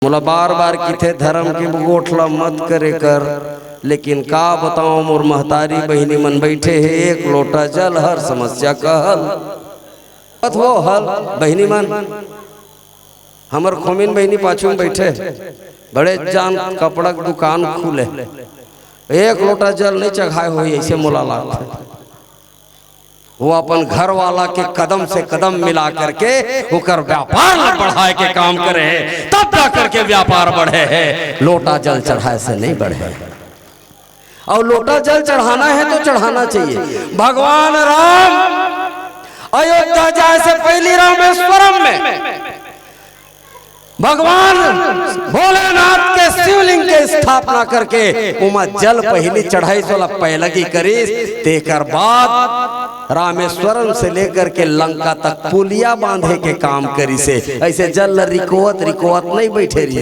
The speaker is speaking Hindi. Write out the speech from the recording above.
मोला बार बार किथे धर्म के गोठला मत करे कर, लेकिन का बताओ मोर महतारी बहिनी मन बैठे है एक लोटा जल हर समस्या का हल वो हल। बहिनी मन हमर खोमिन बहिनी पाछू में बैठे बड़े जान कपड़ा दुकान खुले, एक लोटा जल नहीं चढ़ाए हुई ऐसे मोला लागत। वो अपन घर वाला के कदम से कदम मिला करके होकर व्यापार बढ़ाए के काम करे है, तब जा करके व्यापार बढ़े है। लोटा जल चढ़ाए से नहीं बढ़े। और लोटा जल चढ़ाना है तो चढ़ाना चाहिए। भगवान राम अयोध्या जाए से पहले रामेश्वरम में भगवान भोलेनाथ के शिवलिंग के स्थापना करके उमा जल पहली चढ़ाई सोला पहलगी करी। तेकर बाद रामेश्वरम से लेकर के लंका तक पुलिया बांधे के काम करी से ऐसे जल रिकोवत नहीं बैठे रही।